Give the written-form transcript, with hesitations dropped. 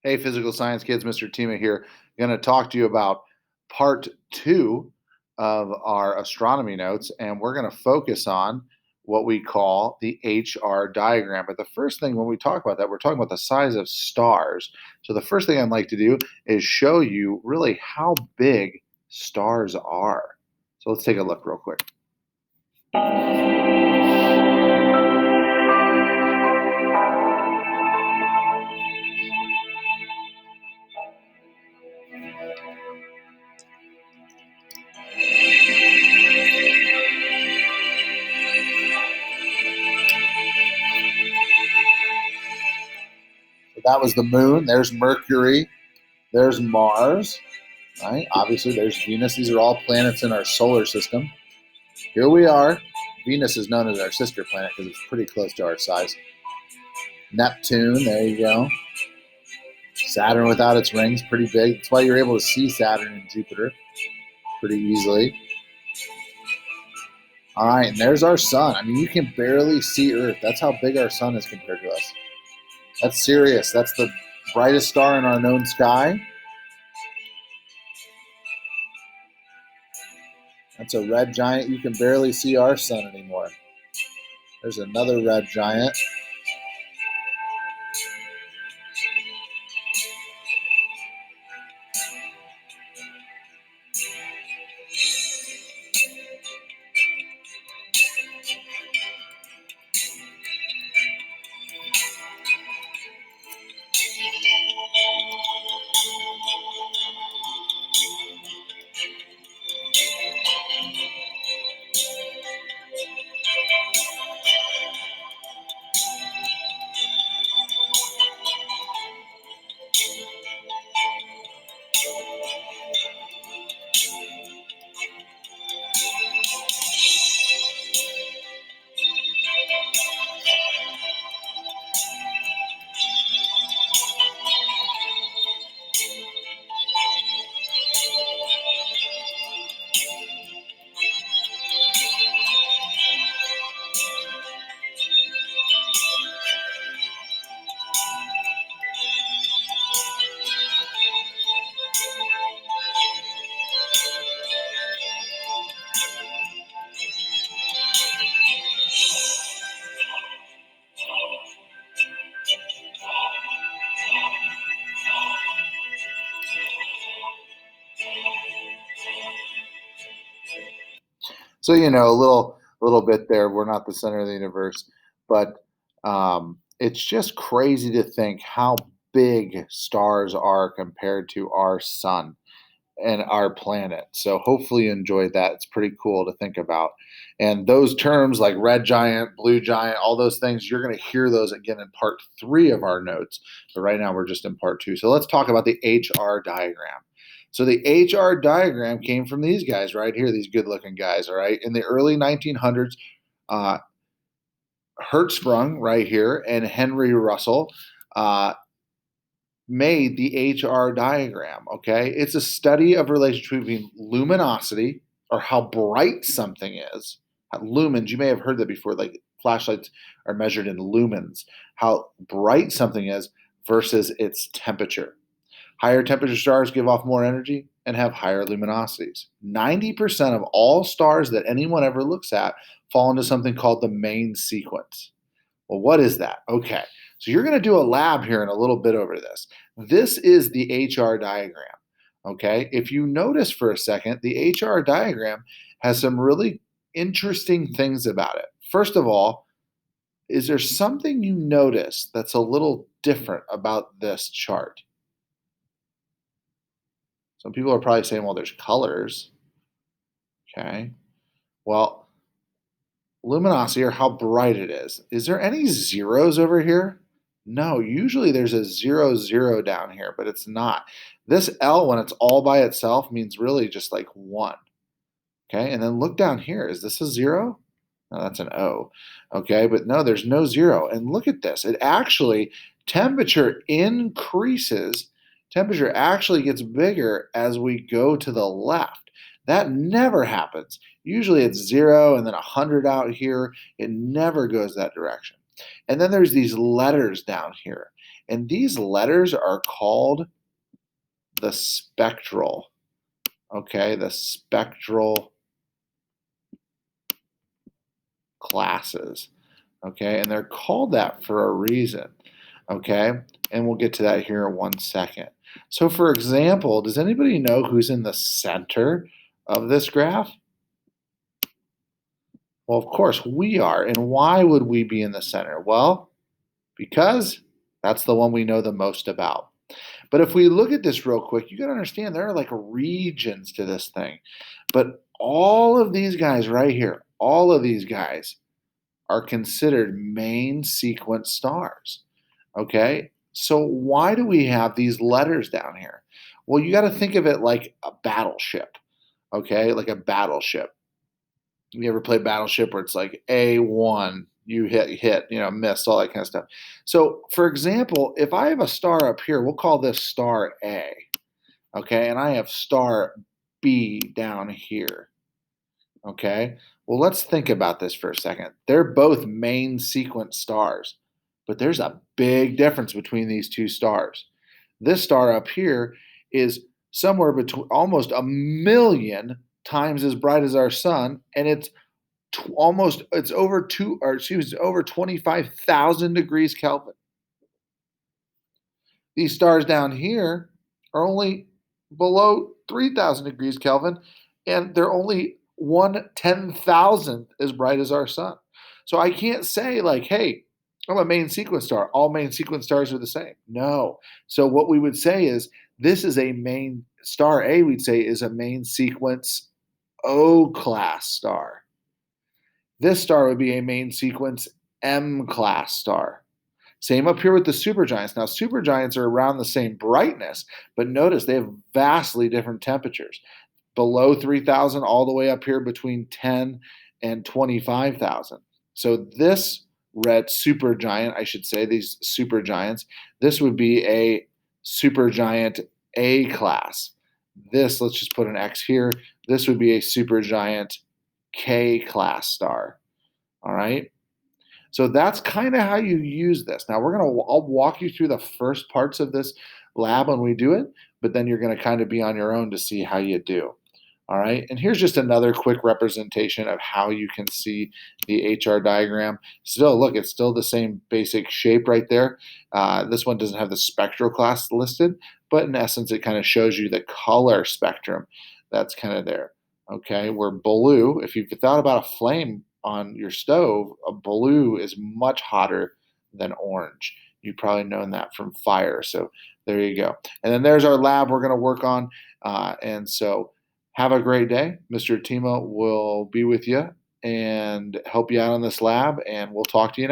Hey, physical science kids, Mr. Tima here. Going to talk to you about part two of our astronomy notes, and we're going to focus on what we call the HR diagram. But the first thing when we talk about that, we're talking about the size of stars. So the first thing I'd like to do is show you really how big stars are. So let's take a look real quick. So that was the moon. There's Mercury. There's Mars. Right? Obviously, there's Venus. These are all planets in our solar system. Here we are. Venus is known as our sister planet because it's pretty close to our size. Neptune, there you go. Saturn without its rings, pretty big. That's why you're able to see Saturn and Jupiter pretty easily. All right, and there's our sun. I mean, you can barely see Earth. That's how big our sun is compared to us. That's Sirius. That's the brightest star in our known sky. That's a red giant. You can barely see our sun anymore. There's another red giant. So a little bit there. We're not the center of the universe, but it's just crazy to think how big stars are compared to our sun and our planet. So hopefully you enjoyed that. It's pretty cool to think about. And those terms like red giant, blue giant, all those things, you're going to hear those again in part three of our notes. But right now we're just in part two. So let's talk about the HR diagram. So the HR diagram came from these guys right here, these good looking guys, all right? In the early 1900s, uh, Hertzsprung right here and Henry Russell made the HR diagram, okay? It's a study of relationship between luminosity, or how bright something is. Lumens, you may have heard that before, like flashlights are measured in lumens, how bright something is versus its temperature. Higher temperature stars give off more energy and have higher luminosities. 90% of all stars that anyone ever looks at fall into something called the main sequence. Well, what is that? Okay, so you're going to do a lab here in a little bit over this. This is the HR diagram. Okay, if you notice for a second, the HR diagram has some really interesting things about it. First of all, is there something you notice that's a little different about this chart? Some people are probably saying, well, there's colors. Okay, well, luminosity, or how bright it is. Is there any zeros over here? No, usually there's a 0, 0 down here, but it's not. This L, when it's all by itself, means really just like 1. Okay, and then look down here. Is this a 0? No, that's an O. Okay, but no, there's no 0. And look at this. It actually, temperature increases. Temperature actually gets bigger as we go to the left. That never happens. Usually it's 0 and then 100 out here. It never goes that direction. And then there's these letters down here. And these letters are called the spectral, okay, the spectral classes, okay, and they're called that for a reason, okay, and we'll get to that here in 1 second. So, for example, does anybody know who's in the center of this graph? Well, of course, we are. And why would we be in the center? Well, because that's the one we know the most about. But if we look at this real quick, you got to understand there are like regions to this thing. But all of these guys right here, all of these guys are considered main sequence stars. Okay? So why do we have these letters down here? Well, you got to think of it like a battleship. Okay? Like a battleship. You ever play Battleship where it's like A1, you hit, miss, all that kind of stuff. So, for example, if I have a star up here, we'll call this star A, okay, and I have star B down here, okay. Well, let's think about this for a second. They're both main sequence stars, but there's a big difference between these two stars. This star up here is somewhere between almost a million times as bright as our sun, and it's over over 25,000 degrees Kelvin. These stars down here are only below 3,000 degrees Kelvin, and they're only 1/10,000th as bright as our sun. So I can't say like, hey, I'm a main sequence star. All main sequence stars are the same. No. So what we would say is this is a main star A. We'd say is a main sequence O class star. This star would be a main sequence M class star. Same up here with the supergiants. Now, supergiants are around the same brightness, but notice they have vastly different temperatures. Below 3,000, all the way up here between 10 and 25,000. So this red supergiant, I should say, these supergiants, this would be a supergiant A class. This, let's just put an X here. This would be a supergiant K class star. All right. So that's kind of how you use this. Now I'll walk you through the first parts of this lab when we do it, but then you're going to kind of be on your own to see how you do. All right. And here's just another quick representation of how you can see the HR diagram. Still, look, it's still the same basic shape right there. This one doesn't have the spectral class listed, but in essence, it kind of shows you the color spectrum that's kind of there. Okay. Where blue, if you've thought about a flame on your stove, a blue is much hotter than orange. You've probably known that from fire. So there you go. And then there's our lab we're going to work on. And so have a great day. Mr. Timo will be with you and help you out on this lab, and we'll talk to you next.